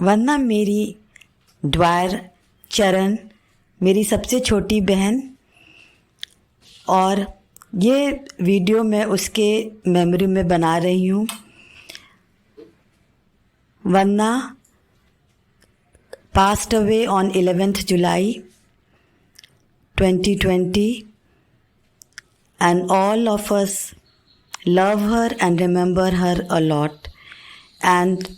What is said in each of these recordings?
वरना मेरी द्वार चरण मेरी सबसे छोटी बहन, और ये वीडियो मैं उसके मेमोरी में बना रही हूँ। वरना passed away on 11th July 2020, and all of us love her and remember her a lot, and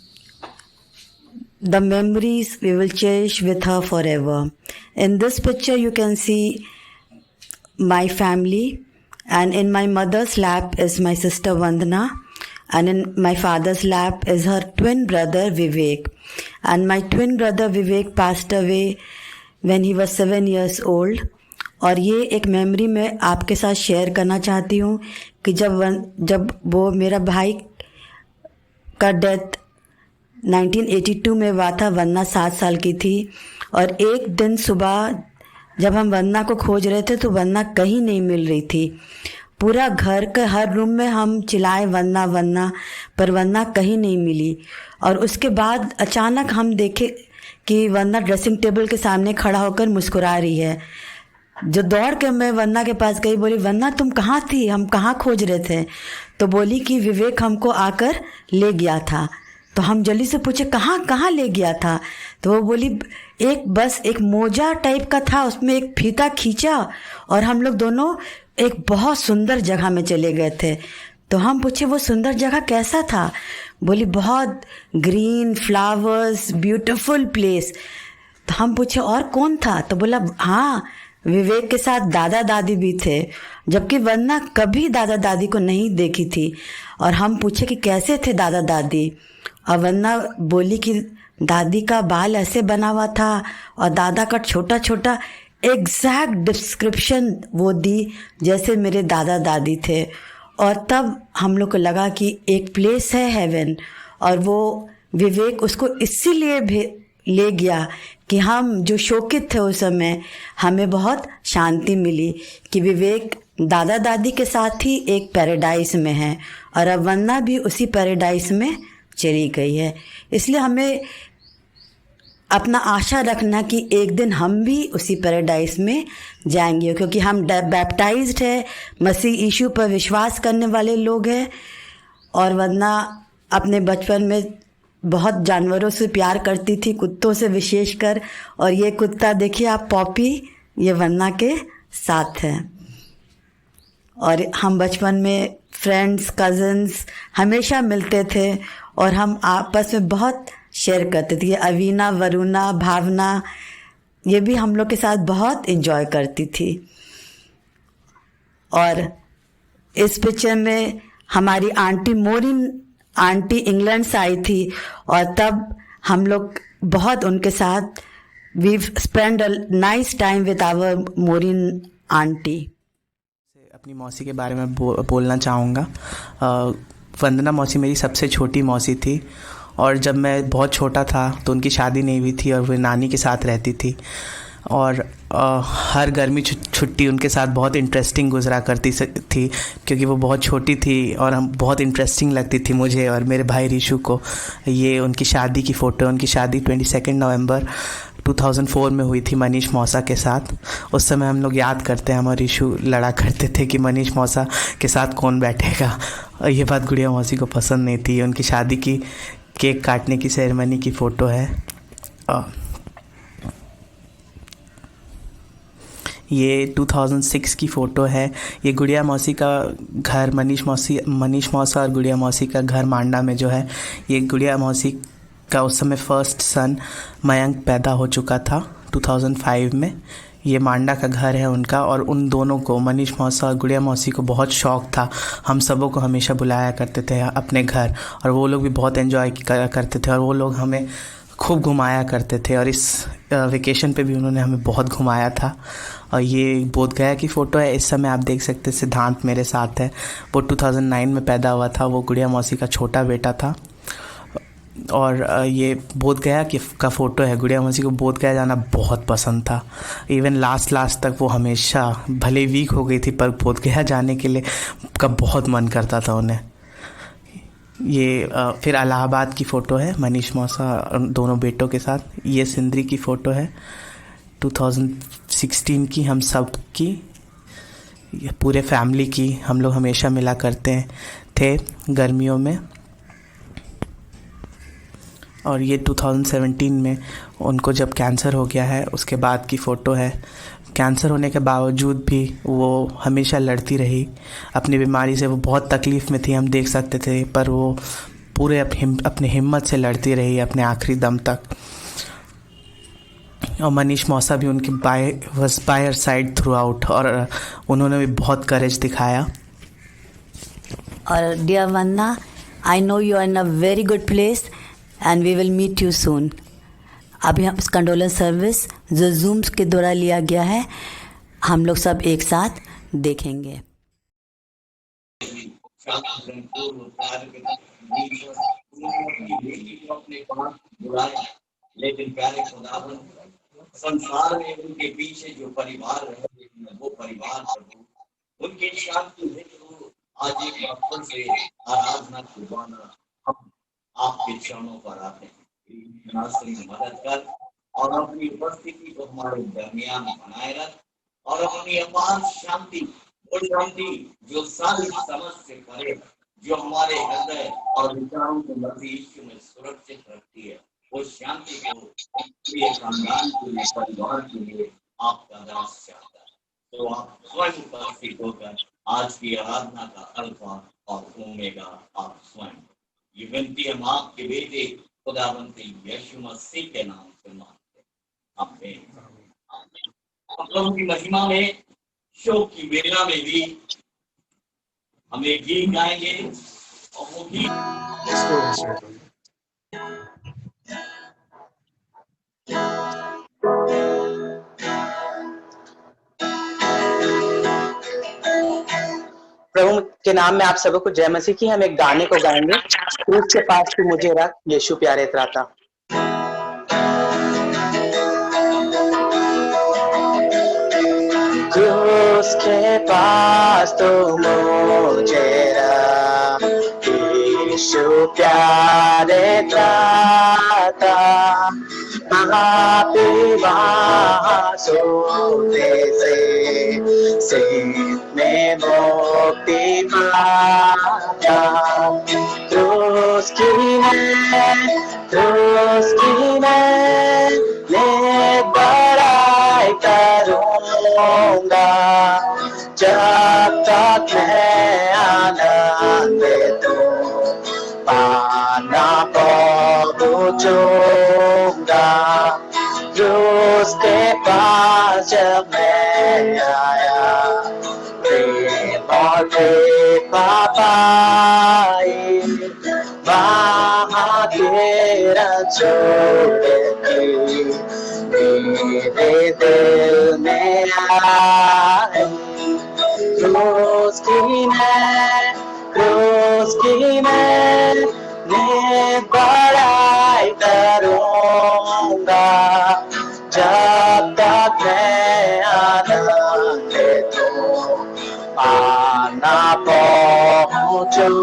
the memories we will cherish with her forever. In this picture you can see my family, and in my mother's lap is my sister Vandana, and in my father's lap is her twin brother Vivek. And my twin brother Vivek passed away when he was 7 years old. और ये एक memory मैं आपके साथ share करना चाहती हूँ कि जब वो मेरा भाई का डेथ 1982 में हुआ था। वंदना 7 साल की थी, और एक दिन सुबह जब हम वंदना को खोज रहे थे तो वंदना कहीं नहीं मिल रही थी। पूरा घर के हर रूम में हम चिल्लाए वंदना वंदना, पर वंदना कहीं नहीं मिली। और उसके बाद अचानक हम देखे कि वंदना ड्रेसिंग टेबल के सामने खड़ा होकर मुस्कुरा रही है। जो दौड़ के मैं वंदना के पास गई, बोली वंदना तुम कहाँ थी, हम कहाँ खोज रहे थे। तो बोली कि विवेक हमको आकर ले गया था। तो हम जल्दी से पूछे कहाँ कहाँ ले गया था। तो वो बोली एक मोजा टाइप का था, उसमें एक फीता खींचा और हम लोग दोनों एक बहुत सुंदर जगह में चले गए थे। तो हम पूछे वो सुंदर जगह कैसा था। बोली बहुत ग्रीन फ्लावर्स, ब्यूटीफुल प्लेस। तो हम पूछे और कौन था। तो बोला हाँ, विवेक के साथ दादा दादी भी थे, जबकि वंदना कभी दादा दादी को नहीं देखी थी। और हम पूछे कि कैसे थे दादा दादी, और वंदना बोली कि दादी का बाल ऐसे बना हुआ था और दादा का छोटा छोटा, एग्जैक्ट डिस्क्रिप्शन वो दी जैसे मेरे दादा दादी थे। और तब हम लोग को लगा कि एक प्लेस है हेवन, और वो विवेक उसको इसीलिए ले गया कि हम जो शोकित थे उस समय, हमें बहुत शांति मिली कि विवेक दादा दादी के साथ ही एक पैराडाइस में है, और अब वंदना भी उसी पैराडाइस में चली गई है। इसलिए हमें अपना आशा रखना कि एक दिन हम भी उसी पैराडाइस में जाएंगे, क्योंकि हम बैप्टाइज्ड है, मसीह यीशु पर विश्वास करने वाले लोग हैं। और वंदना अपने बचपन में बहुत जानवरों से प्यार करती थी, कुत्तों से विशेषकर। और ये कुत्ता देखिए आप, पॉपी, ये वंदना के साथ है। और हम बचपन में फ्रेंड्स कज़न्स हमेशा मिलते थे, और हम आपस में बहुत शेयर करते थे। अवीना, वरुणा, भावना, ये भी हम लोग के साथ बहुत एंजॉय करती थी। और इस पिक्चर में हमारी आंटी मोरिन आंटी इंग्लैंड से आई थी, और तब हम लोग बहुत उनके साथ we spend a nice time with our Maureen aunty. अपनी मौसी के बारे में बोलना चाहूँगा। वंदना मौसी मेरी सबसे छोटी मौसी थी, और जब मैं बहुत छोटा था तो उनकी शादी नहीं हुई थी और वो नानी के साथ रहती थी। और हर गर्मी छुट्टी उनके साथ बहुत इंटरेस्टिंग गुजरा करती थी, क्योंकि वो बहुत छोटी थी और हम बहुत इंटरेस्टिंग लगती थी मुझे और मेरे भाई ऋषु को। ये उनकी शादी की फ़ोटो, उनकी शादी 22 नवंबर 2004 में हुई थी मनीष मौसा के साथ। उस समय हम लोग याद करते हैं, हम और ऋषु लड़ा करते थे कि मनीष मौसा के साथ कौन बैठेगा। और ये बात गुड़िया मौसी को पसंद नहीं थी। उनकी शादी की केक काटने की सेरेमनी की फ़ोटो है। ये 2006 की फ़ोटो है। ये गुड़िया मौसी का घर, मनीष मौसा और गुड़िया मौसी का घर मांडा में जो है, ये गुड़िया मौसी का उस समय फर्स्ट सन मयंक पैदा हो चुका था 2005 में। ये मांडा का घर है उनका, और उन दोनों को, मनीष मौसा और गुड़िया मौसी को बहुत शौक़ था। हम सबों को हमेशा बुलाया करते थे अपने घर, और वो लोग भी बहुत एंजॉय करते थे, और वो लोग हमें खूब घुमाया करते थे। और इस वेकेशन पे भी उन्होंने हमें बहुत घुमाया था। और ये बोधगया की फ़ोटो है। इस समय आप देख सकते हैं सिद्धांत मेरे साथ है। वो 2009 में पैदा हुआ था, वो गुड़िया मौसी का छोटा बेटा था। और ये बोधगया का फ़ोटो है। गुड़िया मौसी को बोधगया जाना बहुत पसंद था। इवन लास्ट तक वो हमेशा, भले वीक हो गई थी, पर बोधगया जाने के लिए का बहुत मन करता था उन्हें। ये फिर इलाहाबाद की फ़ोटो है मनीष मौसा दोनों बेटों के साथ। ये सिंदरी की फ़ोटो है 2016 की, हम सब की, ये पूरे फैमिली की। हम लोग हमेशा मिला करते थे गर्मियों में। और ये 2017 में उनको जब कैंसर हो गया है उसके बाद की फ़ोटो है। कैंसर होने के बावजूद भी वो हमेशा लड़ती रही अपनी बीमारी से। वो बहुत तकलीफ़ में थी, हम देख सकते थे, पर वो पूरे अपने हिम्मत से लड़ती रही अपने आखिरी दम तक। और मनीष मौसा भी उनकी was by her side throughout, और उन्होंने भी बहुत करेज दिखाया। और dear Vandana, I know you are in a very good place and we will meet you soon. अभी हम कंडोलेंस सर्विस जो जूम के द्वारा लिया गया है, हम लोग सब एक साथ देखेंगे। लेकिन प्यारे खुदावन, संसार में उनके पीछे जो परिवार रहे वो परिवार प्रभु उनकी शांति है। तो आज एक बार फिर से आराधना खुदाना हम आपके चरणों पर आते हैं। मदद कर और अपनी उपस्थिति को हमारे दरमियान बनाए रख, और अपनी अपार शांति, वो शांति जो सारी समझ से परे, जो हमारे हृदय और विचारों को मसीह यीशु में सुरक्षित रखती है, वो शांति को पूरे खानदान के लिए, परिवार के लिए आपका दास चाहता है। तो आप स्वयं उपस्थित होकर आज की आराधना का अल्फा और ओमेगा आप स्वयं। ये विनती हम आपके बेटे खुदावंत यीशु मसीह के नाम से मांगते हैं, आमीन। प्रभु की महिमा में शोक की वेला में भी हम एक गीत गाएंगे, और वो गीत प्रभु के नाम में आप सबको जय मसीह की। हम एक गाने को गाएंगे, क्रूस के पास तू मुझे रख, यीशु प्यारे त्राता। क्रूस के पास तो मुझे रख, यीशु प्यारे त्राता। आप वहाँ सोते से में मुक्ति पाता। क्रूस की मैं बड़ाई करूँगा, जब तक मैं आनंद तो पाना पहुँचूंगा। क्रूस के पास जब मैं आया, प्रेम और कृपा पाई, वहाँ तेरा छोड़ मेरे दिल में आई। क्रूस की मैं बड़ाई करूँगा, जब तक मैं आनंद तो पाना पहुँचूंगा।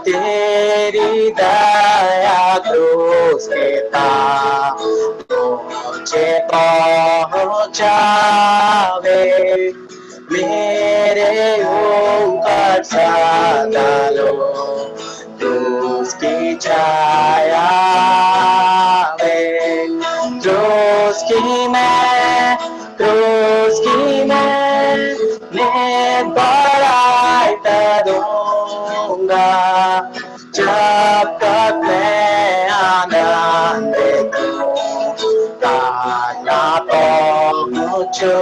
तेरी दया क्रूस के पास मुझे पहुँचावे, मेरे ऊपर सदा लो क्रूस की छाया में। क्रूस की मैं बड़ाई करूँगा, जब तक मैं आनंद पाना पहुँचूंगा।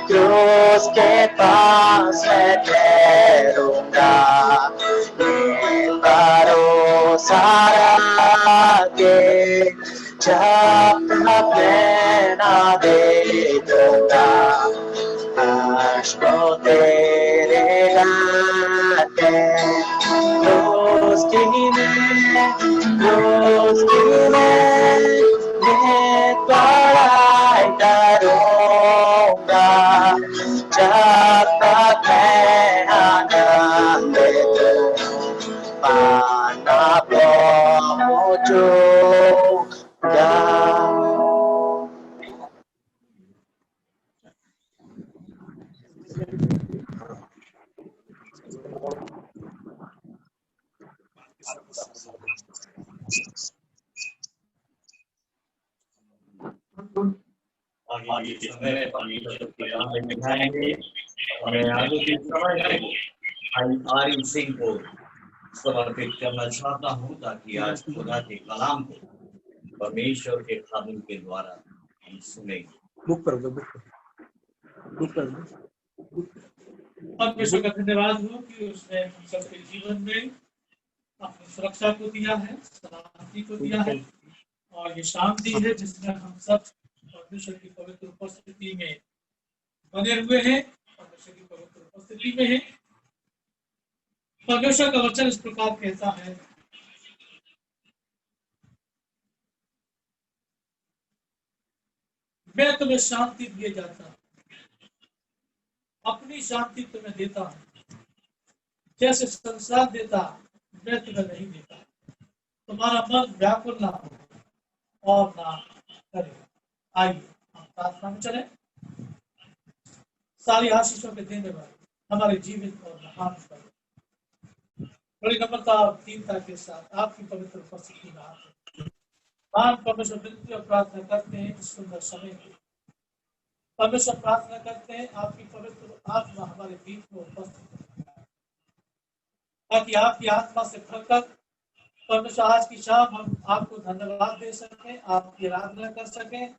क्रूस के पास मैं ठहरूंगा, भरोसा रखे, जब तक मैं ना देखूंगा अश्कों तेरे गाते। क्रूस की मैं बड़ाई करूँगा, जब तक मैं आनंद Mana pomojo ga. आगे के समय में परमेश्वर के काम में निभाएंगे। और मैं आगे के समय को भाई आरिफ सिंह को समर्पित करना चाहता हूँ, ताकि आज खुदा के कलाम को परमेश्वर के खादम के द्वारा हम सुनेंगे। बुक कर दो, बुक कर दो। परमेश्वर का धन्यवाद हो कि उसने हम सबके जीवन में अपनी सुरक्षा को दिया है, सलामती को दिया है, और ये शांति है जिसमें हम सब परमेश्वर की पवित्र उपस्थिति में बने हुए हैं, परमेश्वर की पवित्र उपस्थिति में है। परमेश्वर का वचन इस प्रकार कहता है, मैं तुम्हें शांति दिए जाता हूँ, अपनी शांति तुम्हें देता हूँ, जैसे संसार देता मैं तुम्हें नहीं देता। तुम्हारा मन व्याकुल ना हो और ना करे। आइए हम प्रार्थना में चले। सारी आशीषों के देने वाले हमारे जीवन और महान पर बड़ी नम्रता और दीनता के साथ आपकी पवित्र उपस्थिति में आते हैं। महान परमेश्वर विनती और प्रार्थना करते हैं इस सुंदर समय के। परमेश्वर प्रार्थना करते हैं आपकी पवित्र आत्मा हमारे बीच में उपस्थित है, ताकि आपकी आत्मा से भरकर परमेश्वर आज की शाम हम आपको धन्यवाद दे सकें, आपकी आराधना कर सकें,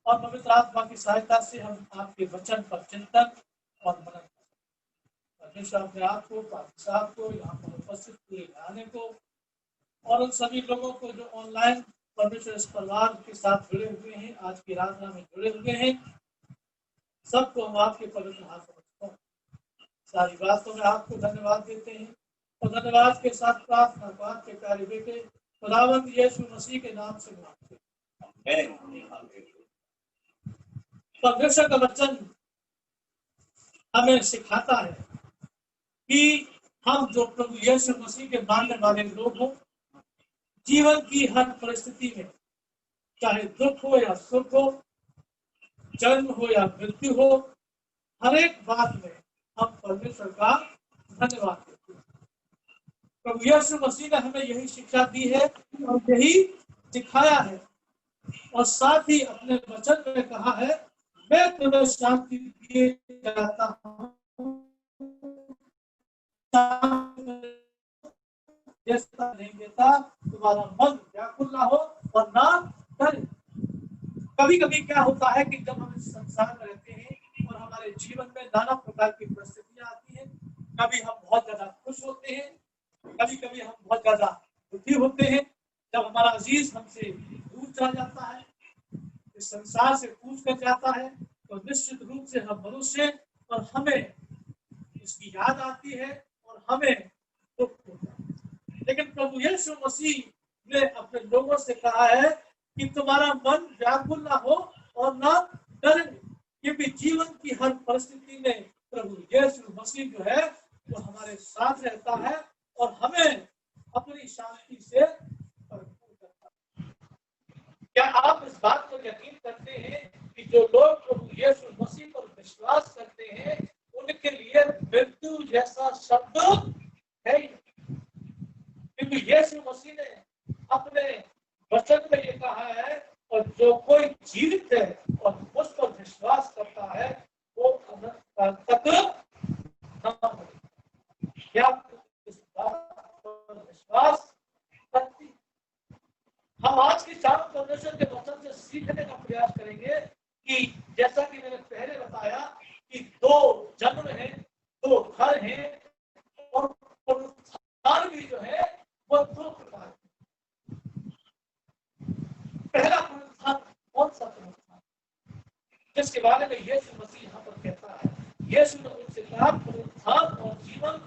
और पवित्र आत्मा की सहायता से हम आपके वचन पर चिंतन और मनन करें। परमेश्वर अपने आप को, पास्टर साहब को, यहाँ पर उपस्थित पूरे घराने को और उन सभी लोगों को जो ऑनलाइन परमेश्वर इस परिवार के साथ जुड़े हुए हैं, आज की आराधना में जुड़े हुए हैं, सबको हम आपके पवित्र हाथ में रखते हैं। सारी बातों में आपको धन्यवाद देते हैं और धन्यवाद के साथ प्रार्थना को आपके प्यारे बेटे खुदावंद यीशु मसीह के नाम से मांगते हैं। परमेश्वर का वचन हमें सिखाता है कि हम जो प्रभु यीशु मसीह के मानने वाले लोग हों, जीवन की हर परिस्थिति में, चाहे दुख हो या सुख हो, जन्म हो या मृत्यु हो, हर एक बात में हम परमेश्वर का धन्यवाद देते हैं। प्रभु यीशु मसीह ने हमें यही शिक्षा दी है और यही सिखाया है, और साथ ही अपने वचन में कहा है, मैं तुम्हें शांति दिए जाता हूँ, जैसा नहीं देता। तुम्हारा मन व्याकुल ना हो और ना डरे। कभी कभी क्या होता है कि जब हम इस संसार में रहते हैं और हमारे जीवन में नाना प्रकार की परिस्थितियां आती हैं, कभी हम बहुत ज्यादा खुश होते हैं, कभी कभी हम बहुत ज्यादा दुखी होते हैं। जब हमारा अजीज हमसे दूर चला जाता है, इस संसार से कूच कर जाता है, तो निश्चित रूप से हम मनुष्य और हमें इसकी याद आती है और हमें दुख होता है। लेकिन प्रभु यीशु मसीह ने अपने लोगों से कहा है कि तुम्हारा मन व्याकुल ना हो और ना डरे, क्योंकि जीवन की हर परिस्थिति में प्रभु यीशु मसीह जो है वो हमारे साथ रहता है और हमें अपनी शांति से भरपूर करता है। क्या आप इस बात को यकीन करते हैं कि जो लोग प्रभु यीशु मसीह पर विश्वास करते हैं, उनके लिए मृत्यु जैसा शब्द है? क्योंकि यीशु मसीह ने अपने वचन में ये कहा है, और जो कोई जीवित है और मुझ पर विश्वास करता है वो अनंत तक न मरे। क्या इस बात पर विश्वास करती? हम आज की शाम परमेश्वर के वचन से सीखने का प्रयास करेंगे कि जैसा कि मैंने पहले बताया कि दो जन्म है, दो घर हैं, और पुनरुत्थान भी जो है वो दो प्रकार है। पहला पुनरुत्थान कौन सा पुनरुत्थान, जिसके बारे में यीशु मसीह यहाँ पर कहता है? यीशु ने उनसे कहा, पुनरुत्थान और जीवन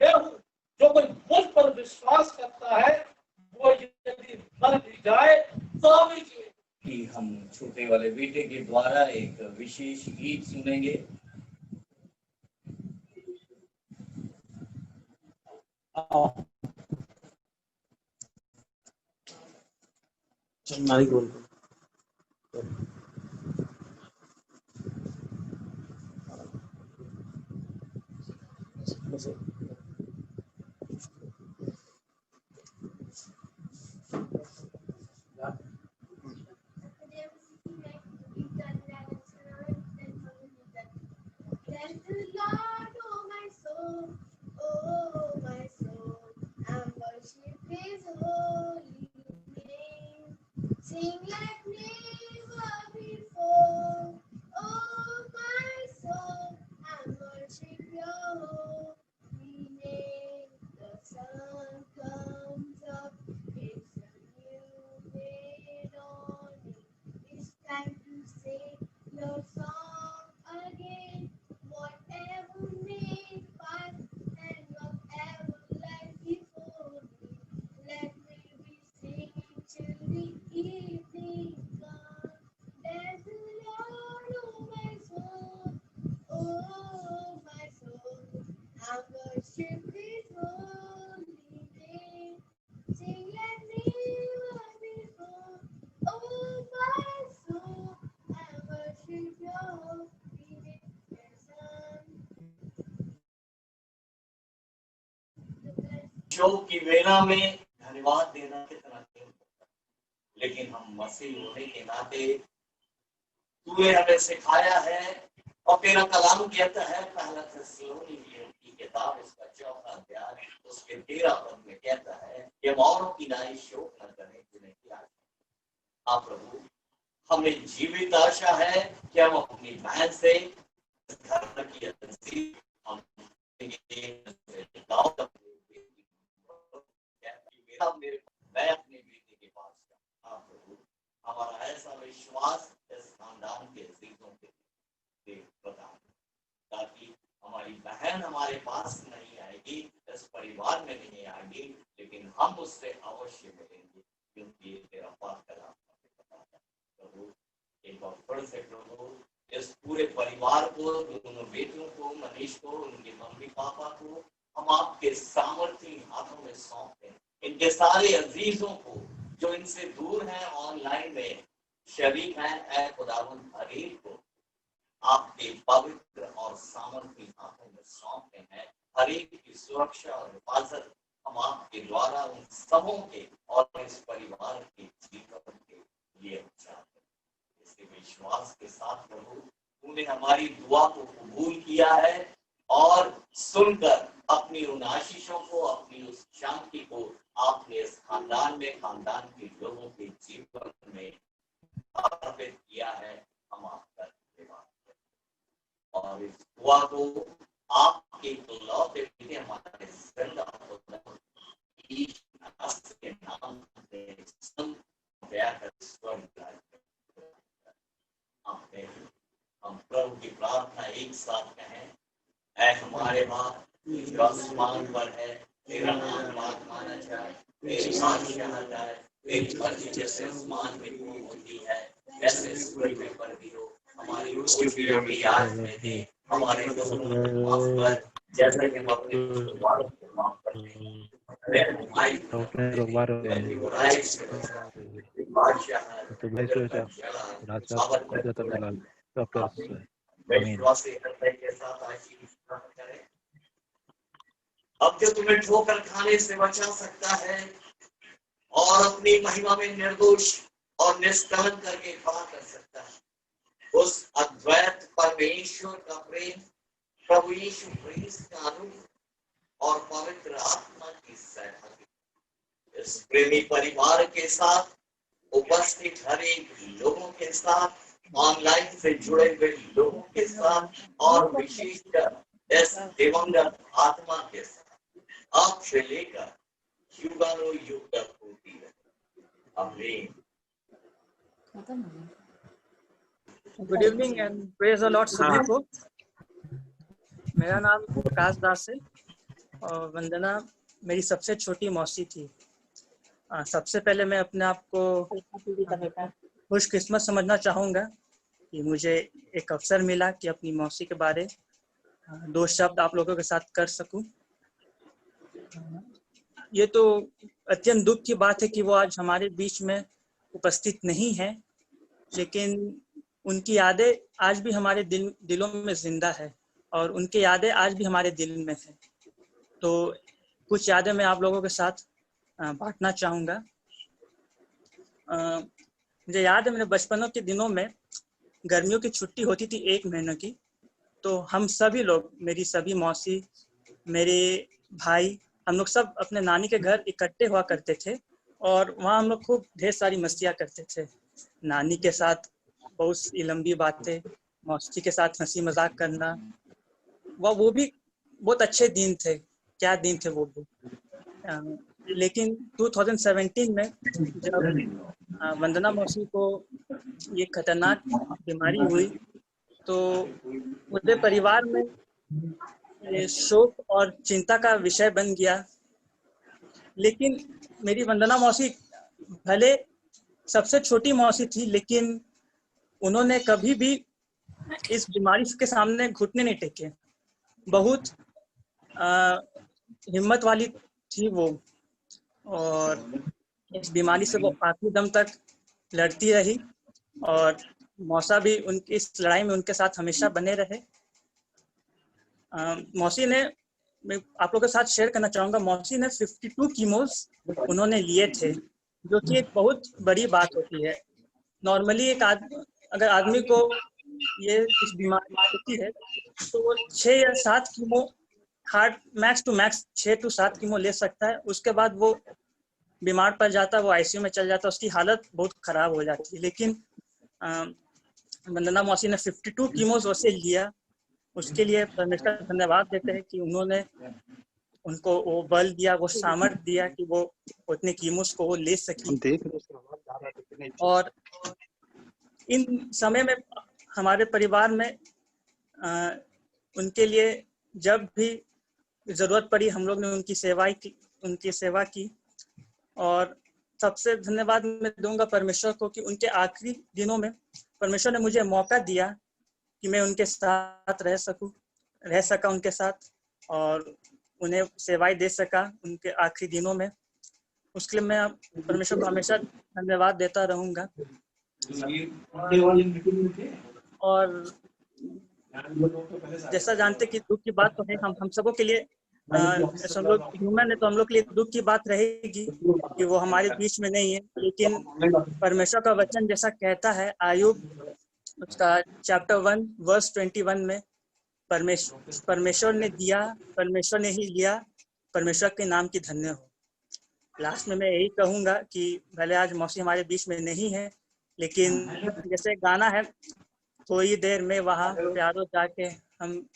मैं हूँ, जो कोई मुझ पर विश्वास करता है वो यदि मर भी जाए तो भी जिए। कि हम छोटे वाले बेटे के द्वारा एक विशेष गीत सुनेंगे। नारी बोल Bless the Lord, oh my soul, oh my soul, and worship His holy name. Sing like never before, oh my soul, and worship Your holy name. The sun comes up, it's a new day dawning. It's time to say Your song again. Whatever may pass and whatever lies before me, let me be singing till the evening comes. There's the Lord, oh my soul, oh my soul, I worship His holy name. Sing like never before, oh my soul, I worship Your holy name. शोक की वेला में धन्यवाद देना कितना नहीं, लेकिन हम मसीह होने के नाते तूने हमें सिखाया है और तेरा कलाम कहता है पहला थिस्सलुनीकी की किताब उसका 4वां अध्याय उसके 13 पद में कहता है कि हम औरों की नाई शोक न करें जिन्हें की आशा। हाँ प्रभु, हमें जीवित आशा है कि हम अपनी बहन से धर्म की तस्दीक हम मैं अपने बेटे के पास जाऊं। प्रभु, हमारा ऐसा विश्वास इस खानदान के अजीजों के बता, ताकि हमारी बहन हमारे पास नहीं आएगी, इस परिवार में नहीं आएगी, लेकिन हम उससे अवश्य मिलेंगे, क्योंकि ये तेरा पाक कलाम पता है। प्रभु, एक बार फिर से प्रभु इस पूरे परिवार को, दोनों बेटियों को, मनीष को, उनके मम्मी पापा को हम आपके सामर्थ्य हाथों में सौंपते हैं। इनके सारे अजीजों को जो इनसे दूर हैं, ऑनलाइन में शरीक हैं, ऐ खुदावंद हर एक को आपके पवित्र और सामर्थ्य हाथों में सौंपते हैं। हर एक की सुरक्षा और हिफाजत हम आपके द्वारा उन सबों के और इस परिवार के जीवन के लिए चाहते हैं। इसी विश्वास के साथ प्रभु, तूने हमारी दुआ को कबूल किया है और सुनकर अपनी उन आशीषों को, अपनी उस शांति को आपने इस खानदान में, खानदान के लोगों के जीवन में अर्पित किया है। हम आपका धन्यवाद करते हैं और इस दुआ को आपके इकलौते बेटे हमारे जिंदा यीशु के नाम से सुन दया कर स्वर्ग हम प्रभु की प्रार्थना एक साथ कहें। ऐ हमारे बाप जो आसमान पर है, तेरा नाम माना जाए, तेरी बादशाह जाए, तेरी मर्जी जैसे आसमान में होती है वैसे स्वर्ग में पर भी हो। हमारी रोटी आज में दे, हमारे दोषों को माफ कर जैसे कि हम अपने दोषवारों को माफ करते हैं। हमारी बुराई से बादशाह के साथ आशीर्वाद करें। अब जो तुम्हें ठोकर खाने से बचा सकता है और अपनी महिमा में निर्दोष और निष्कलंक करके खड़ा कर सकता है, उस अद्वैत परमेश्वर का प्रेम, प्रभु यीशु मसीह का अनुग्रह और पवित्र आत्मा की सहभागिता इस प्रेमी परिवार के साथ, उपस्थित हर एक लोगों के साथ, ऑनलाइन से जुड़े हुए लोगों के साथ और विशेषकर इस दिवंगत आत्मा के साथ आप से लेकर युगानो युग तक होती है। आमीन। Good evening and praise the Lord सभी को। मेरा नाम प्रकाश दास है और वंदना मेरी सबसे छोटी मौसी थी। सबसे पहले मैं अपने आप को खुशकिस्मत समझना चाहूँगा कि मुझे एक अवसर मिला कि अपनी मौसी के बारे 2 शब्द आप लोगों के साथ कर सकूं। ये तो अत्यंत दुख की बात है कि वो आज हमारे बीच में उपस्थित नहीं है, लेकिन उनकी यादें आज भी हमारे दिलों में जिंदा है और उनकी यादें आज भी हमारे दिल में है। तो कुछ यादें मैं आप लोगों के साथ बांटना चाहूँगा। मुझे याद है मेरे बचपनों के दिनों में गर्मियों की छुट्टी होती थी 1 महीने की, तो हम सभी लोग, मेरी सभी मौसी, मेरे भाई, हम लोग सब अपने नानी के घर इकट्ठे हुआ करते थे और वहाँ हम लोग खूब ढेर सारी मस्तियाँ करते थे। नानी के साथ बहुत सी लंबी बातें, मौसी के साथ हंसी मजाक करना, वो भी बहुत अच्छे दिन थे। क्या दिन थे वो भी। लेकिन 2017 में जब वंदना मौसी को ये खतरनाक बीमारी हुई, तो पूरे परिवार में ये शोक और चिंता का विषय बन गया। लेकिन मेरी वंदना मौसी भले सबसे छोटी मौसी थी, लेकिन उन्होंने कभी भी इस बीमारी के सामने घुटने नहीं टेके। बहुत हिम्मत वाली थी वो, और इस बीमारी से वो आखिरी दम तक लड़ती रही और मौसा भी उनकी इस लड़ाई में उनके साथ हमेशा बने रहे। मौसी ने, मैं आप लोगों के साथ शेयर करना चाहूँगा, मौसी ने 52 कीमोस उन्होंने लिए थे, जो कि एक बहुत बड़ी बात होती है। नॉर्मली अगर आदमी को ये इस बीमारी होती है तो वो 6 या 7 chemo, hard max to max 6 to 7 chemo ले सकता है। उसके बाद वो बीमार पड़ जाता है, वो आईसीयू में चल जाता है, उसकी हालत बहुत खराब हो जाती है। लेकिन वंदना मौसी ने 52 कीमोस वैसे लिया। उसके लिए परमेश्वर का धन्यवाद देते हैं कि उन्होंने उनको वो बल दिया, वो सामर्थ्य दिया कि वो उतने कीमोस को वो ले सकी। और इन समय में हमारे परिवार में उनके लिए जब भी जरूरत पड़ी, हम लोग ने उनकी सेवा की। और सबसे धन्यवाद मैं दूंगा परमेश्वर को कि उनके आखिरी दिनों में परमेश्वर ने मुझे मौका दिया कि मैं उनके साथ रह सका उनके साथ, और उन्हें सेवाएं दे सका उनके आखिरी दिनों में। उसके लिए मैं परमेश्वर को हमेशा धन्यवाद देता रहूंगा। और जैसा जानते कि दुख की बात तो है, हम सबों के लिए, हम लोग ह्यूमन है तो हम लोग के लिए दुख की बात रहेगी कि वो हमारे बीच में नहीं है। लेकिन परमेश्वर का वचन जैसा कहता है, आयुब उसका चैप्टर 1 वर्स 21 में, परमेश्वर ने दिया, परमेश्वर ने ही लिया, परमेश्वर के नाम की धन्य हो। लास्ट में मैं यही कहूँगा कि भले आज मौसी हमारे बीच में नहीं है, लेकिन जैसे गाना है, थोड़ी देर में वहाँ प्यारो जाके हम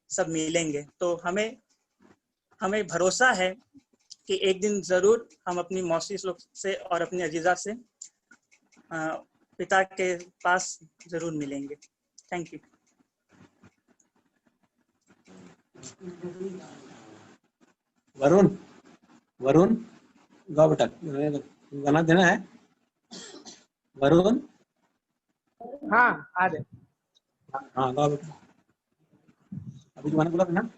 सब मिलेंगे। तो हमें भरोसा है कि एक दिन जरूर हम अपनी मौसी लोग से और अपनी अजीजा से पिता के पास जरूर मिलेंगे। Thank you. वरुण गाओ बेटा, गाना देना है वरुण। हाँ आ रहे। हाँ गाओ बेटा, अभी गाना बोला था ना।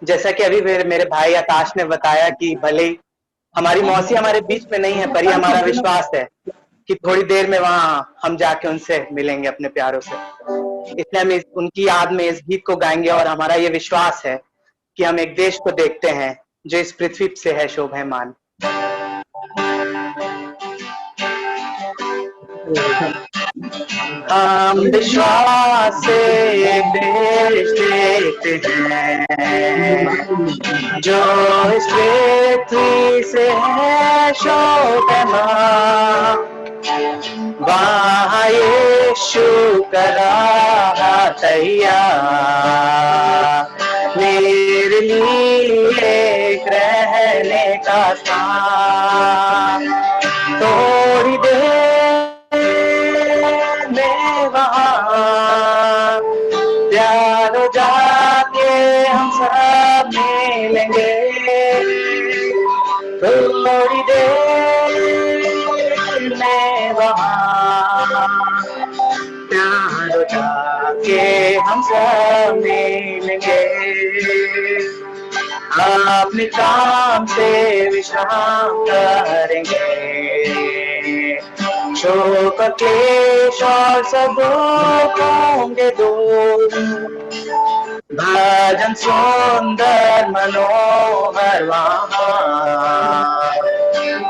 जैसा कि अभी मेरे भाई आकाश ने बताया कि भले हमारी मौसी हमारे बीच में नहीं है, पर ये हमारा विश्वास है कि थोड़ी देर में वहाँ हम जाके उनसे मिलेंगे अपने प्यारों से। इसलिए हम उनकी याद में इस गीत को गाएंगे, और हमारा ये विश्वास है कि हम एक देश को देखते हैं जो इस पृथ्वी से है शोभायमान। हम विश्वास से एक देश देखते हैं जो इस पृथ्वी से है शोभायमान। वहाँ यीशु का राह तैयार मेरे लिए रास्ता, थोड़ी देर में वहाँ प्यार हो जाके हम सब मिलेंगे, थोड़ी देर में वहाँ प्यार हो जाके हम सब मिलेंगे, अपने काम से विश्राम करेंगे, शोक क्लेश और सब दुख होंगे दूर, भजन सुंदर मनोहर वहाँ,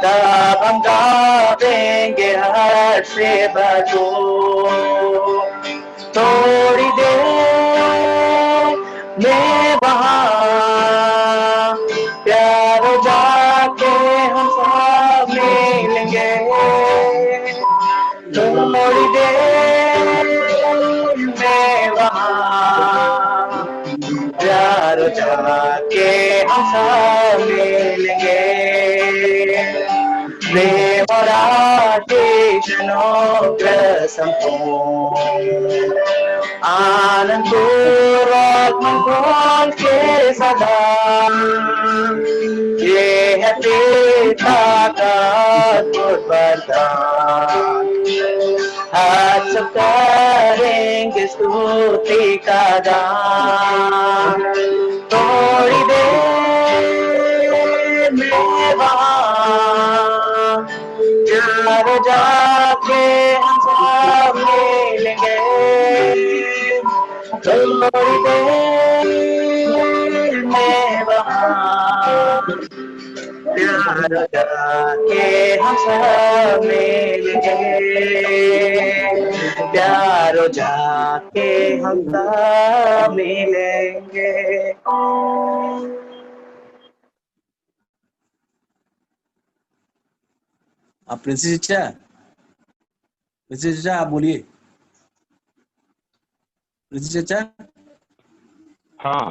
तब हम गावेंगे हर्ष से भरपूर, थोड़ी देर में वहाँ प्यार हो जाके हम सब मिलेंगे, थोड़ी देर में वहाँ प्यार हो जाके हम सब मिलेंगे, प्रेम और आशीष अनुग्रह संपूर्ण आनंद पूर्वक मन खोल के सदा, ये है पिता का अद्भुत वरदान, आज सब करेंगे स्तुति का गान, थोड़ी देर में वहाँ प्यार हो जाके हम सब मिलेंगे, थोड़ी देर में वहाँ प्यार हो जाके हम सब मिलेंगे, प्यार हो जाके हम सब मिलेंगे। आप प्रिंसी चचा आप बोलिए। प्रिंसी चचा। हाँ,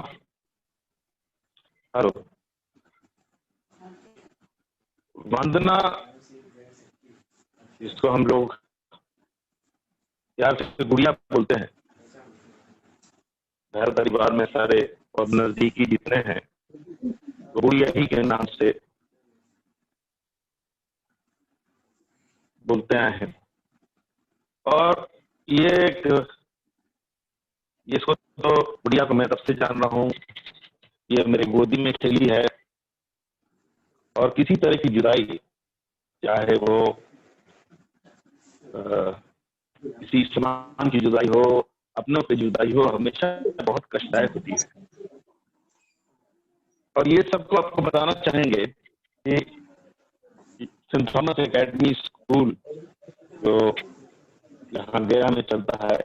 हेलो। वंदना, इसको हम लोग यार से गुड़िया बोलते हैं। घर परिवार में सारे और नजदीकी जितने हैं गुड़िया ही के नाम से बोलते आए हैं। और इसको तो गुड़िया को मैं तब से जान रहा हूँ, ये मेरे गोदी में खेली है और किसी तरह की जुदाई, चाहे वो किसी सामान की जुदाई हो, अपनों की जुदाई हो, हमेशा बहुत कष्टदायक होती है। और ये सबको आपको बताना चाहेंगे कि सेंट थॉमस एकेडमी स्कूल जो यहाँ गया में चलता है,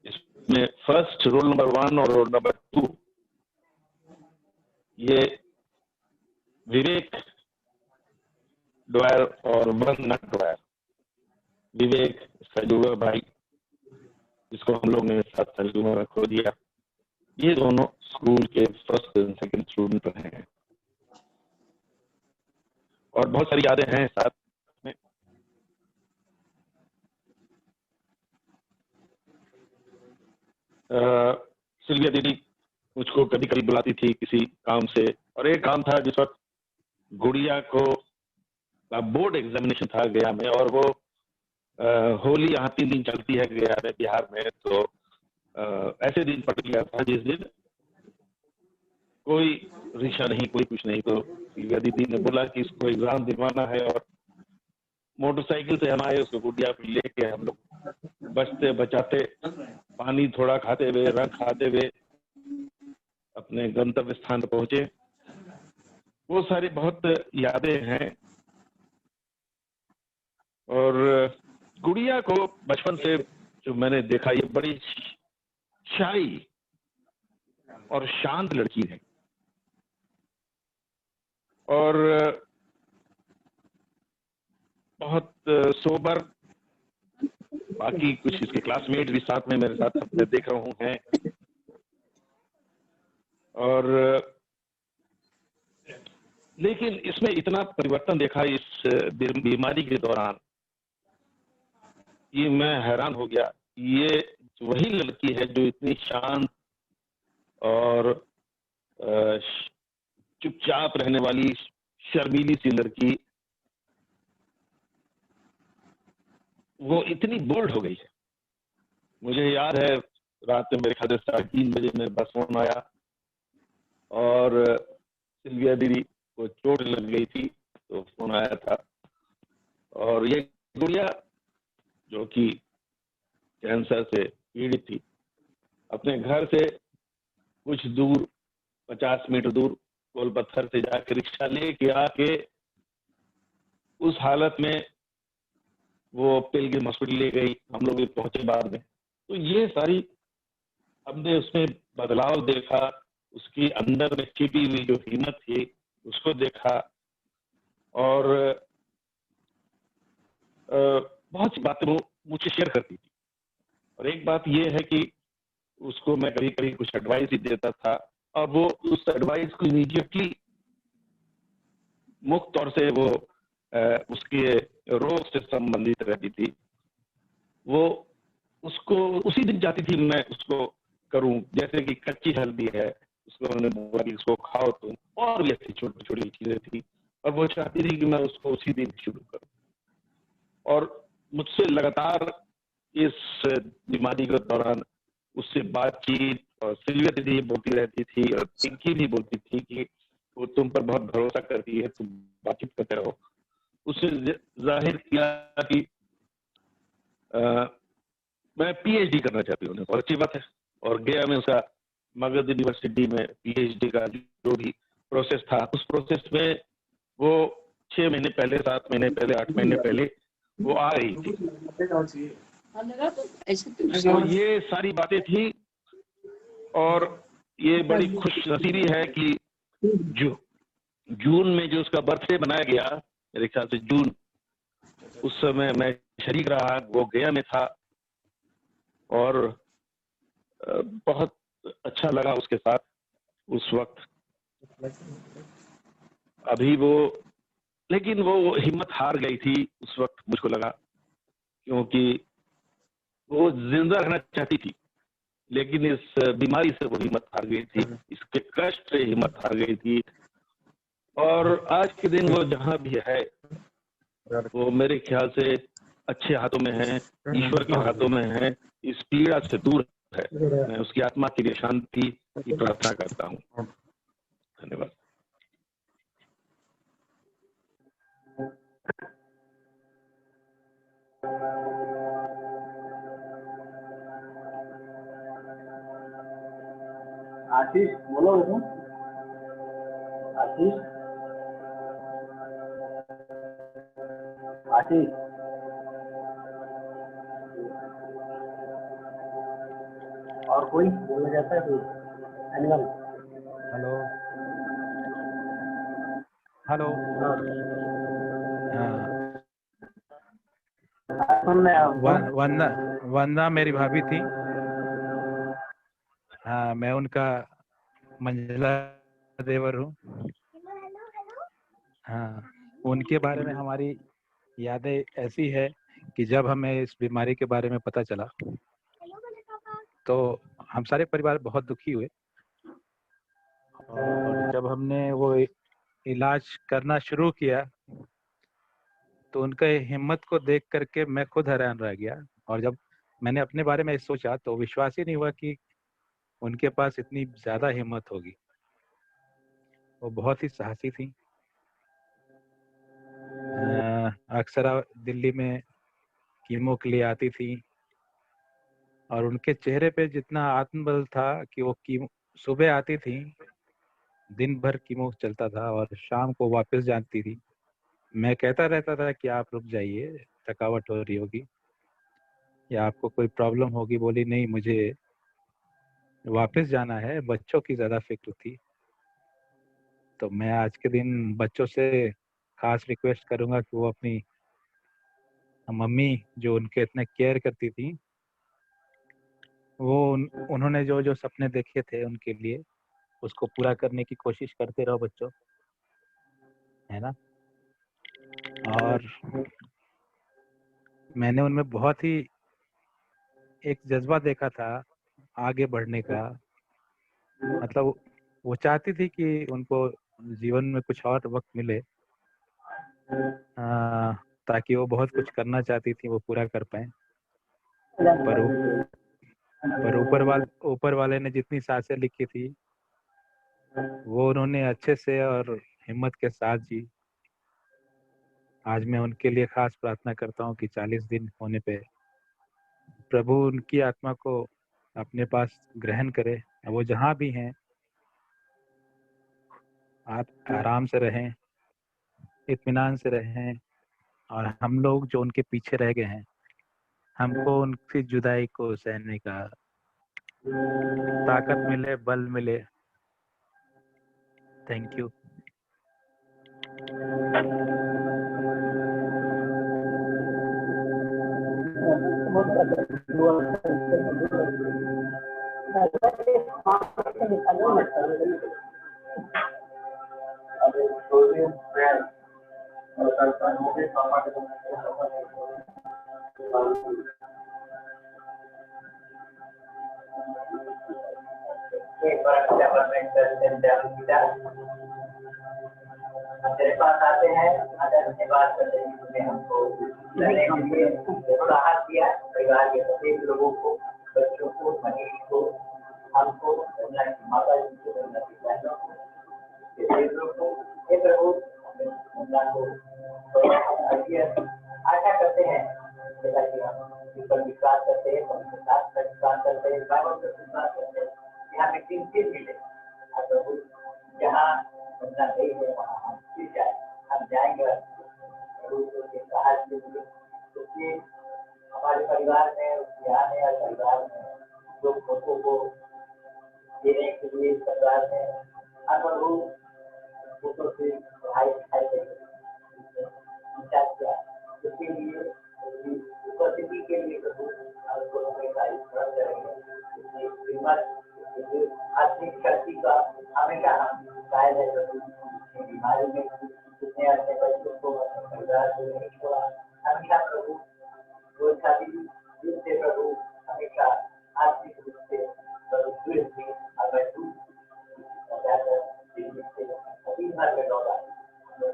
इसमें फर्स्ट रोल नंबर 1 और रोल नंबर 2 ये विवेक ड्वायर और वंदना ड्वायर, विवेक इसका युवा भाई जिसको हम लोग ने 7 साल की उम्र में खो दिया, ये दोनों स्कूल के फर्स्ट एंड सेकंड स्टूडेंट रहे हैं और बहुत सारी यादें हैं साथ में। सिल्विया दीदी मुझको कभी कभी बुलाती थी किसी काम से, और एक काम था जिस वक्त गुड़िया को बोर्ड एग्जामिनेशन था गया में, और वो होली यहाँ 3 दिन चलती है गया में बिहार में, तो ऐसे दिन पड़ गया था जिस दिन कोई रिक्शा नहीं, कोई कुछ नहीं, तो सिल्विया दीदी ने बोला कि इसको एग्जाम दिलवाना है, और मोटरसाइकिल से हम आए, उसको गुड़िया को लेके हम लोग बचते बचाते, पानी थोड़ा खाते हुए, रंग खाते हुए अपने गंतव्य स्थान पर पहुंचे। वो सारी बहुत यादें हैं। और गुड़िया को बचपन से जो मैंने देखा, ये बड़ी शाई और शांत लड़की है, और बहुत सोबर। बाकी कुछ इसके क्लासमेट भी साथ में मेरे साथ मैं देख रहा हूँ हैं, और लेकिन इसमें इतना परिवर्तन देखा इस बीमारी के दौरान, ये मैं हैरान हो गया। ये वही लड़की है जो इतनी शांत और चुपचाप रहने वाली शर्मीली सी लड़की, वो इतनी बोल्ड हो गई है। मुझे याद है रात में मेरे ख्याल से 3:30 बजे मेरे पास फोन आया और सिल्विया दीदी को चोट लग गई थी, तो फोन आया था। और ये गुड़िया जो कि कैंसर से पीड़ित थी, अपने घर से कुछ दूर 50 मीटर दूर कोलपत्थर से जाकर रिक्शा लेके आके उस हालत में वो पिलग्रिम हॉस्पिटल ले गई। हम लोग भी पहुंचे बाद में। तो ये सारी हमने उसमें बदलाव देखा, उसकी अंदर में छिपी हुई जो हिम्मत थी उसको देखा। और बहुत सी बातें वो मुझसे शेयर करती थी। और एक बात ये है कि उसको मैं कभी कभी कुछ एडवाइस ही देता था और वो उस एडवाइस को इमीडिएटली मुक्त तौर से वो उसके रोग से संबंधित रहती थी, वो उसको उसी दिन जाती थी मैं उसको करूं। जैसे कि कच्ची हल्दी है, उसको मैंने बोला कि उसको खाओ तुम, और भी ऐसी छोटी छोटी चीजें थी, और वो चाहती थी कि मैं उसको उसी दिन शुरू करूं। और मुझसे लगातार इस बीमारी के दौरान उससे बातचीत, और सिल्विया दीदी बोलती रहती थी और पिंकी भी बोलती थी कि वो तुम पर बहुत भरोसा करती है, तुम बातचीत करते रहो। उसने जाहिर किया कि मैं पीएचडी करना चाहती हूँ। बहुत अच्छी बात है। और गया में उसका मगध यूनिवर्सिटी में पीएचडी का जो भी प्रोसेस था, उस प्रोसेस में वो 6 महीने पहले, 7 महीने पहले, 8 महीने पहले वो आ रही थी। तो ये सारी बातें थी। और ये बड़ी खुश नसीबी है कि जून में जो उसका बर्थडे बनाया गया, मेरे ख्याल से जून, उस समय मैं शरीक रहा, वो गया में था और बहुत अच्छा लगा उसके साथ उस वक्त। अभी वो, लेकिन वो हिम्मत हार गई थी उस वक्त, मुझको लगा, क्योंकि वो जिंदा रहना चाहती थी, लेकिन इस बीमारी से वो हिम्मत हार गई थी, इसके कष्ट से हिम्मत हार गई थी। और आज के दिन वो जहां भी है, वो मेरे ख्याल से अच्छे हाथों में है, ईश्वर के हाथों में है, इस पीड़ा से दूर है। मैं उसकी आत्मा के लिए शांति की प्रार्थना करता हूँ। धन्यवाद। आशीष बोलो बेटा। आशीष, आशीष, और कोई बोलना चाहता है? कोई एनिमल? Hello hello. हाँ, सुन रहे हैं वंदना वंदना मेरी भाभी थी। हाँ, मैं उनका मंझला देवर हूँ। हाँ, उनके बारे में हमारी यादें ऐसी है कि जब हमें इस बीमारी के बारे में पता चला तो हम सारे परिवार बहुत दुखी हुए। और जब हमने वो इलाज करना शुरू किया तो उनके हिम्मत को देख करके मैं खुद हैरान रह गया। और जब मैंने अपने बारे में सोचा तो विश्वास ही नहीं हुआ कि उनके पास इतनी ज़्यादा हिम्मत होगी। वो बहुत ही साहसी थी। अक्सर दिल्ली में कीमो के लिए आती थी और उनके चेहरे पे जितना आत्मबल था कि वो कीमो सुबह आती थी, दिन भर कीमो चलता था और शाम को वापस जाती थी। मैं कहता रहता था कि आप रुक जाइए, थकावट हो रही होगी या आपको कोई प्रॉब्लम होगी। बोली नहीं, मुझे वापस जाना है। बच्चों की ज़्यादा फिक्र थी। तो मैं आज के दिन बच्चों से खास रिक्वेस्ट करूंगा कि वो अपनी मम्मी जो उनके इतने केयर करती थी, वो उन्होंने जो जो सपने देखे थे उनके लिए, उसको पूरा करने की कोशिश करते रहो बच्चों। है ना। और मैंने उनमें बहुत ही एक जज्बा देखा था आगे बढ़ने का। मतलब वो चाहती थी कि उनको जीवन में कुछ और वक्त मिले, ताकि वो बहुत कुछ करना चाहती थी, वो पूरा कर पाए। पर ऊपर वाले ने जितनी सांसें लिखी थी वो उन्होंने अच्छे से और हिम्मत के साथ जी। आज मैं उनके लिए खास प्रार्थना करता हूँ कि 40 दिन होने पे प्रभु उनकी आत्मा को अपने पास ग्रहण करे। वो जहाँ भी हैं आप आराम से रहें, इत्मीनान से रहें। और हम लोग जो उनके पीछे रह गए हैं, हमको उनकी जुदाई को सहने का ताकत मिले, बल मिले। Thank you. तेरे पास आते हैं, आदर से बात करते हैं, उसने हमको लड़ने के लिए प्रोत्साहन दिया। परिवार के सभी लोगों को, बच्चों को, मनीष को, हमको, उन्नत की माता जी को, उन्नत की बहनों को, ये प्रभु उन्नत को आशा करते हैं जैसा कि हम इस पर विश्वास करते हैं, उनके साथ विश्वास करते हैं, बाइबल पर विश्वास करते हैं कि हमें 3 चीज मिले। प्रभु जहाँ बंदा नहीं है वहाँ हम फिर जाए, हम जाएंगे प्रभु के सहायता के लिए। क्योंकि हमारे परिवार में, यहाँ में या परिवार में लोग बच्चों को देने के लिए परिवार में हर प्रभु बच्चों से पढ़ाई लिखाई किया। उसके लिए उपस्थिति के लिए प्रभु हमको हमेशा स्मरण करेंगे। आत्मिक शक्ति का हमेशा हम शायद है प्रभु बीमारी में जितने अपने बच्चों को, अपने परिवार को नहीं छोड़ा, हमेशा प्रभु वो सभी जिससे प्रभु हमेशा आत्मिक रूप से प्रभु जुड़े हुए अगर तू अभी भर में होगा तो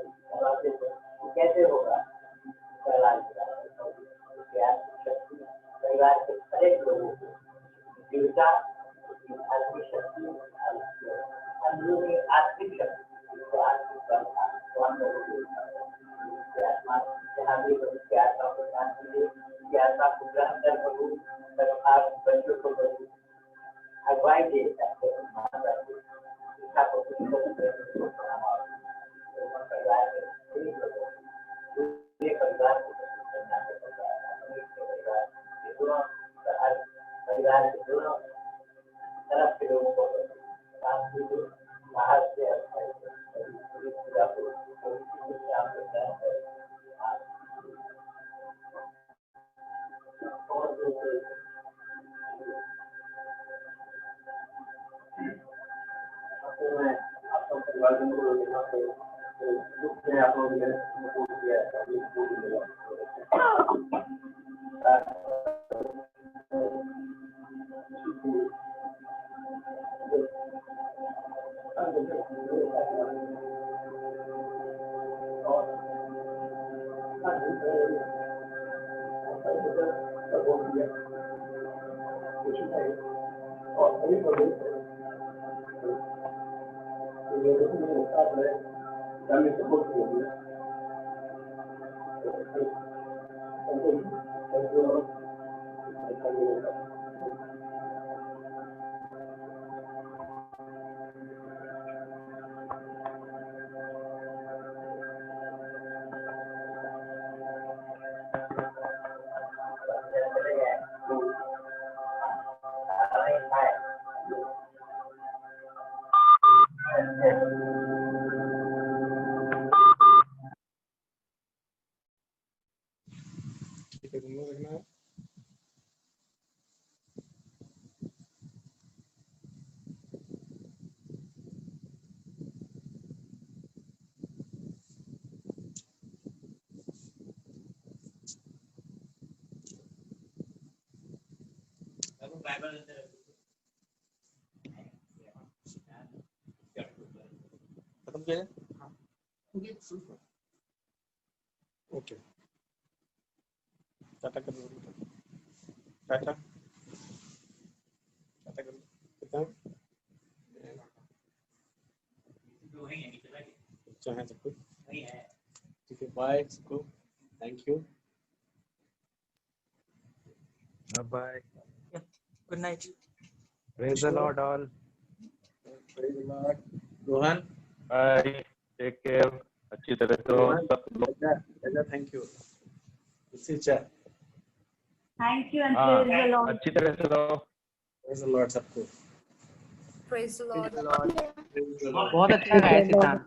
कैसे होगा परिवार के हरेक लोगों को जीविका आत्मिक शक्ति, अंदरूनी आत्मिक शक्ति को आत्मिक करना तो हम लोगों को आत्मा जहाँ भी उसकी आत्मा को शांति दे, उसकी आत्मा को ग्रहण कर प्रभु आप बच्चों को प्रभु अगुवाई दे सकते शिक्षा को परिवार परिवार के दोनों तरफ के लोगों को बाहर से खत्म किया जाए? ओके टाटा कर दो टाटा टाटा कर दो कितना अच्छा है सबको ठीक है बाय सबको thank you bye good night. Praise the lord all. Rohan bye take care अच्छी तरह से रहो सब लोग thank you chat Thank you and हाँ praise the Lord. अच्छी तरह से रहो प्रेज द लॉर्ड सबको Praise the Lord. बहुत अच्छा गाया सिद्धांत।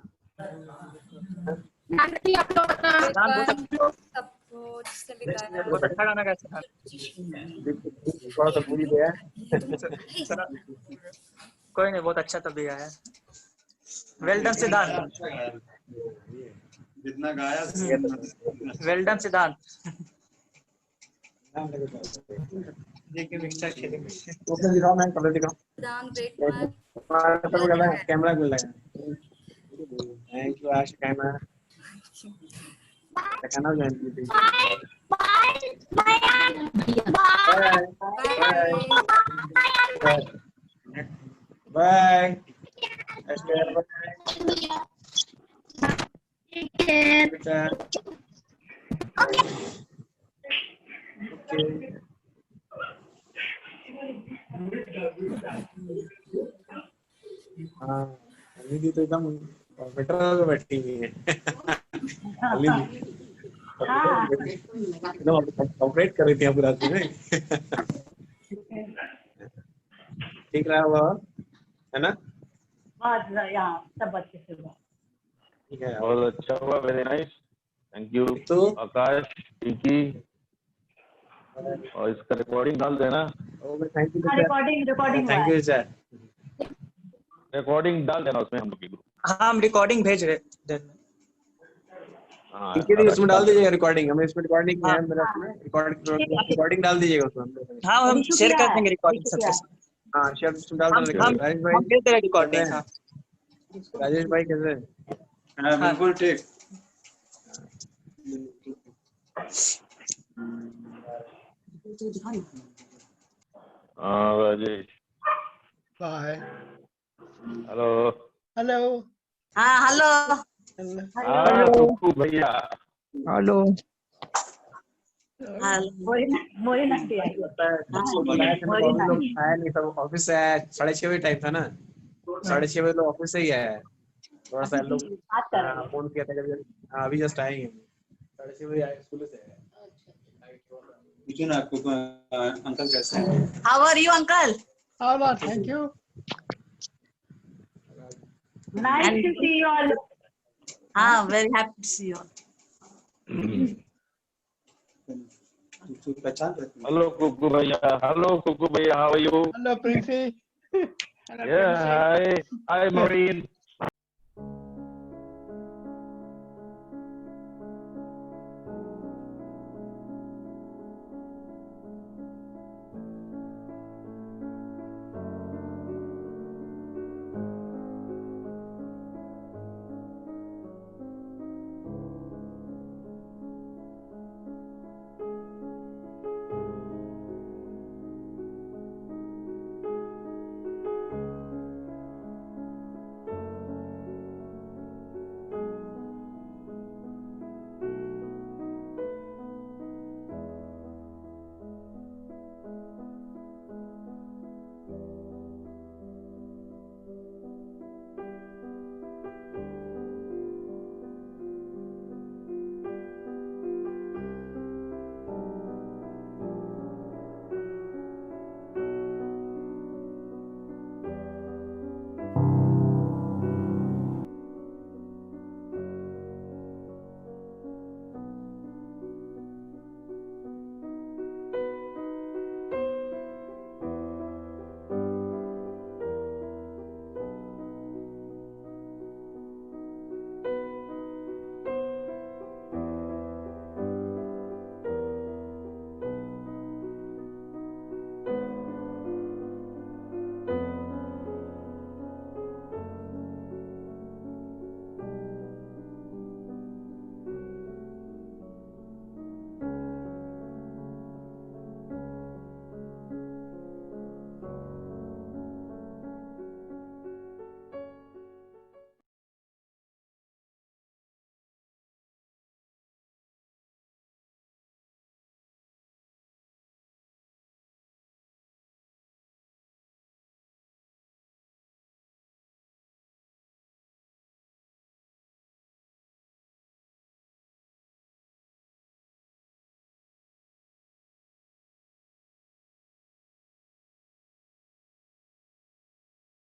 आंटी आप लोग अपना सिद्धांत बहुत सबको जिसने भी गाया बहुत अच्छा गाना गाया सिद्धांत। थोड़ा सा पूरी दिया कोई नहीं, बहुत अच्छा तब भी गाया। वेल डन सिद्धांत, जितना गाया वेल डन सिद्धांत। उसने दिखाओ मैं कलर दिखाओ दान ग्रेट कैमरा को लगा थैंक यू आश कैमरा कहना जानती बाय हाँ दीदी तो एकदम कंप्यूटर पे बैठी हुई है ऑपरेट कर रही थी पूरा दिन ठीक रहा हुआ है ना सब अच्छे से हुआ। ठीक है बहुत अच्छा हुआ वेरी नाइस थैंक यू तो आकाश टिकी और इसका रिकॉर्डिंग डाल देना thank you recording thank you sir recording डाल देना उसमें हम लोग के ग्रुप हाँ हम रिकॉर्डिंग भेज रहे थे। हाँ ठीक है उसमें डाल दीजिएगा रिकॉर्डिंग हमें इसमें रिकॉर्डिंग हाँ। है मेरा रिकॉर्डिंग डाल दीजिएगा उसमें हाँ हम शेयर कर देंगे रिकॉर्डिंग सबके साथ। हाँ शेयर उसमें डाल हम देना राजेश भाई हम भेज देंगे रिकॉर्डिंग। हाँ राजेश भाई कैसे हाँ बिल्कुल ठीक। हाँ राजेश बाय। हेलो हेलो हाँ हेलो हाँ कुक्कू भैया हेलो। नहीं सब ऑफिस से आया 6:30 बजे टाइम था ना 6:30 बजे लोग ऑफिस से ही आया है थोड़ा सा लोग फोन किया था अभी जस्ट आएंगे 6:30 बजे आए स्कूल से पूछो ना आपको अंकल कैसे हैं how are you uncle? Hello thank you. Nice to see you all. हाँ very happy to see you all. पहचान हेलो कुक्कू भैया how are you hello Princy. Hi hi marine